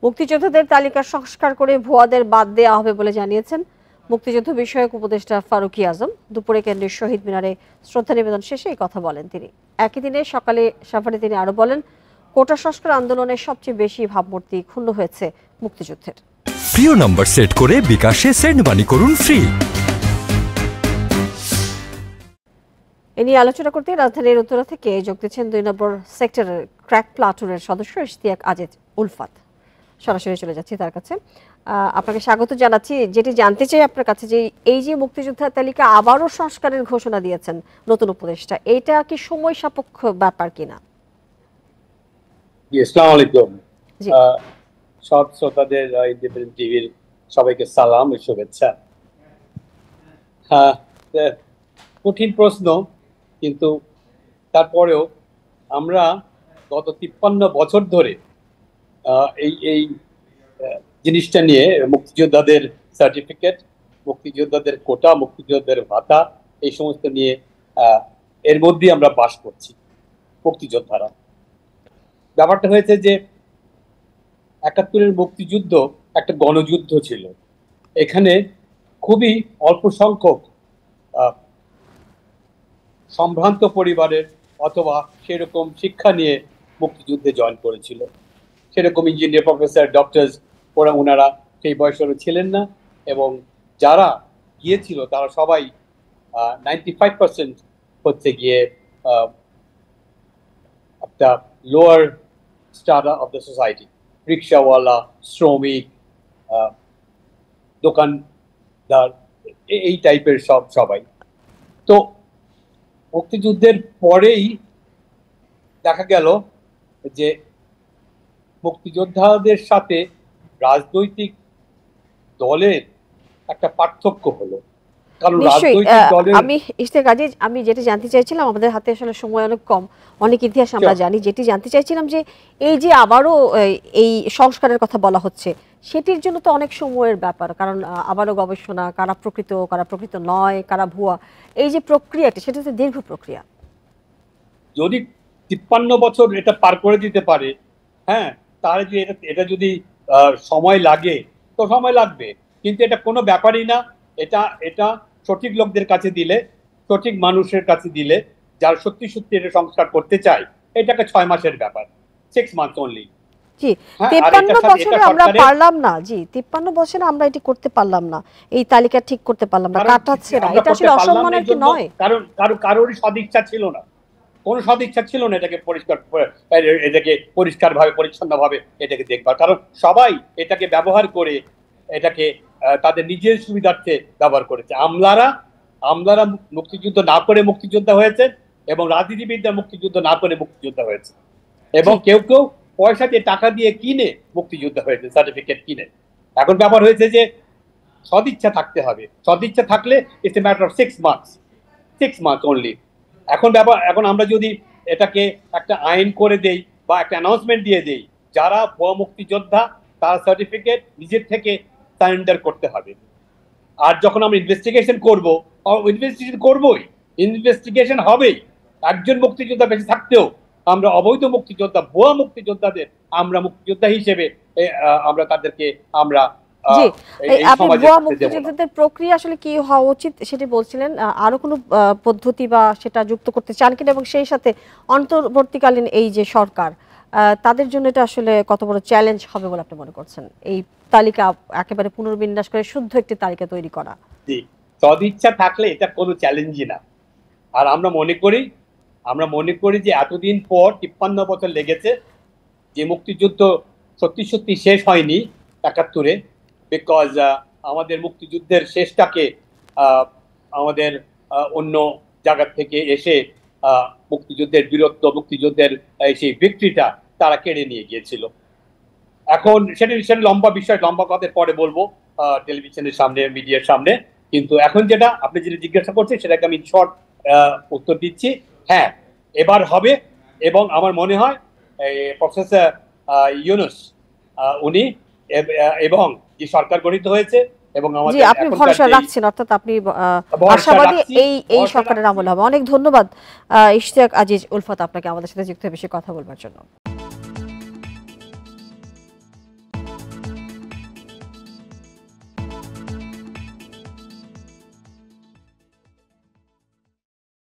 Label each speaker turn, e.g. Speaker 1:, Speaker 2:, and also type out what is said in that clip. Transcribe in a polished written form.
Speaker 1: মুক্তিযোদ্ধাদের তালিকা সংস্কার করে ভুয়াদের বাদ দেওয়া হবে বলে জানিয়েছেন মুক্তিযুদ্ধ বিষয়ক উপদেষ্টা ফারুকী আজম। দুপুরে কেন্দ্রের শহীদ মিনারে শ্রদ্ধা নিবেদন শেষে এই কথা বলেন তিনি। একই দিনে সকালে সাভারে তিনি আরো বলেন, কোটা সংস্কার আন্দোলনের সবচেয়ে বেশি ভাবমূর্তি ক্ষুণ্ণ হয়েছে মুক্তিযুদ্ধের।
Speaker 2: প্রিয় নাম্বার সেট করে বিকাশে সেন্ড মানি করুন ফ্রি।
Speaker 1: এ নিয়ে আলোচনা করতে রাজধানীর উত্তরা থেকে যোগ দিচ্ছেন ২ নম্বর সেক্টরের ক্র্যাক প্লাটুনের সদস্য ইশতিয়াক আজিজ উলফাত। সরাসরি চলে যাচ্ছি তার কাছে। আপনাকে স্বাগত জানাচ্ছি। যেটি জানতে চাই আপনার কাছে, যে এই যে মুক্তিযোদ্ধার তালিকা আবারও সংস্কারের ঘোষণা দিয়েছেন নতুন উপদেষ্টা, এটা কি সময় সাপেক্ষ ব্যাপার কিনা?
Speaker 3: আসসালামু আলাইকুম। সব শ্রোতাদের ইন্ডিপেন্ডেন্ট টিভির সবাইকে সালাম ও শুভেচ্ছা। কঠিন প্রশ্ন, কিন্তু তারপরেও আমরা গত 53 বছর ধরে এই জিনিসটা নিয়ে, মুক্তিযোদ্ধাদের সার্টিফিকেট, মুক্তিযোদ্ধাদের কোটা, মুক্তিযোদ্ধাদের ভাতা, এই সমস্ত নিয়ে এর মধ্যেই আমরা বাস করছি মুক্তিযোদ্ধারা। ব্যাপারটা হয়েছে যে ৭১-এর মুক্তিযুদ্ধ একটা গণযুদ্ধ ছিল। এখানে খুবই অল্প সংখ্যক সম্ভ্রান্ত পরিবারের অথবা সেরকম শিক্ষা নিয়ে মুক্তিযুদ্ধে জয়েন করেছিল। সেরকম ইঞ্জিনিয়ার, প্রফেসর, ডক্টরস ওনারা সেই বয়সেরও ছিলেন না, এবং যারা গিয়েছিল তারা সবাই 95% হচ্ছে গিয়ে একটা lower star of the society, রিক্সাওয়ালা, শ্রমিক, দোকানদার, এই টাইপের সবাই। তো মুক্তিযুদ্ধের পরেই দেখা গেল যে মুক্তিযোদ্ধাদের সাথে রাজনৈতিক দলের একটা পার্থক্য হলো। কারণ রাজনৈতিক দলের,
Speaker 1: আমি ইশতিয়াক আজিজ, আমি যেটা জানতে চাইছিলাম, আমাদের হাতে আসলে সময় অনেক কম, অনেক ইতিহাস আমরা জানি, যেটি জানতে চাইছিলাম যে এই যে আবারও এই সংস্কারের কথা বলা হচ্ছে, সেটির জন্য তো অনেক সময়ের ব্যাপার। কারণ আবারও গবেষণা, কারা প্রকৃত নয়, কারা ভুয়া, এই যে প্রক্রিয়াটি, সেটা তো দীর্ঘ প্রক্রিয়া।
Speaker 3: যদি 53 বছর এটা পার করে দিতে পারে, হ্যাঁ, তাহলে যে এটা যদি সময় লাগে তো সময় লাগবে, কিন্তু এটা কোনো ব্যাপারই না। এটা সঠিক লোকদের কাছে দিলে, সঠিক মানুষের কাছে দিলে, যারা সত্যি সত্যি এটা সংস্কার করতে চায়, এটাকে 6 মাসের ব্যাপার, 6 মান্থ অনলি।
Speaker 1: জি, 53 বছরে আমরা পারলাম না, জি 53 বছরে আমরা এটি করতে পারলাম না, এই তালিকা ঠিক করতে পারলাম না, কাটাচ্ছে না। এটা আসলে অসম্মানের কি নয়?
Speaker 3: কারণ কারোরই সদিচ্ছা ছিল না, কোনো সদিচ্ছা ছিল না এটাকে পরিষ্কারভাবে, পরিচ্ছন্নভাবে এটাকে দেখবার। কারণ সবাই এটাকে ব্যবহার করে, এটাকে তাদের নিজের সুবিধার্থে ব্যবহার করেছে। আমলারা মুক্তিযুদ্ধ না করে মুক্তিযোদ্ধা হয়েছে, এবং রাজনীতিবিদরা মুক্তিযুদ্ধ না করে মুক্তিযোদ্ধা হয়েছে, এবং কেউ কেউ পয়সা দিয়ে, টাকা দিয়ে কিনে মুক্তিযোদ্ধা হয়েছে, সার্টিফিকেট কিনে। এখন ব্যাপার হয়েছে যে সদিচ্ছা থাকতে হবে। সদিচ্ছা থাকলে it's a matter of 6 months only. এখন আমরা যদি এটাকে একটা আইন করে দেই বা একটা অ্যানাউন্সমেন্ট দিয়ে দেই, যারা ভুয়া মুক্তিযোদ্ধা তার সার্টিফিকেট নিজের থেকে সারেন্ডার করতে হবে। আর যখন আমরা ইনভেস্টিগেশন ইনভেস্টিগেশন হবেই। একজন মুক্তিযোদ্ধা বেঁচে থাকতেও আমরা অবৈধ মুক্তিযোদ্ধা, ভুয়া মুক্তিযোদ্ধাদের আমরা মুক্তিযোদ্ধা হিসেবে আমরা তাদেরকে আমরা
Speaker 1: মুক্তিযোদ্ধাদের প্রক্রিয়া আসলে কি হওয়া উচিত সেটি বলছিলেন। আরো কোনো পদ্ধতি বা সেটা যুক্ত করতে চান কিনা, এবং সেই সাথে অন্তর্বর্তীকালীন এই যে সরকার, তাদের জন্য এটা আসলে কত বড় চ্যালেঞ্জ হবে বলে আপনি মনে করছেন, এই তালিকা একেবারে পুনর্বিন্যাস করে শুদ্ধ একটি তালিকা তৈরি করা?
Speaker 3: জি, সদিচ্ছা থাকলে এটা কোনো চ্যালেঞ্জই না। আর আমরা মনে করি যে এতদিন পর 53 বছর লেগেছে, যে মুক্তিযুদ্ধ সত্যি সত্যি শেষ হয়নি ৭১-এ, বিকজ আমাদের মুক্তিযুদ্ধের শেষটাকে আমাদের অন্য জায়গা থেকে এসে মুক্তিযুদ্ধের বীরত্ব, মুক্তিযুদ্ধের সেই ভিক্টরিটা তারা কেড়ে নিয়ে গিয়েছিল। এখন সেটা লম্বা বিষয়, লম্বা কথার পরে বলবো টেলিভিশনের সামনে, মিডিয়ার সামনে। কিন্তু এখন যেটা আপনি যেটা জিজ্ঞাসা করছেন, সেটাকে আমি শর্ট উত্তর দিচ্ছি, হ্যাঁ, এবার হবে। এবং আমার মনে হয় প্রফেসর ইউনূস উনি এবং যে সরকার গঠিত হয়েছে, এবং আমাদের
Speaker 1: আপনি ভরসা রাখছেন, অর্থাৎ আপনি আশাবাদী এই সরকারের আমল হবে। অনেক ধন্যবাদ ইশতিয়াক আজিজ উলফাত আপনাকে আমাদের সাথে যুক্ত হয়ে বেশি কথা বলবার জন্য।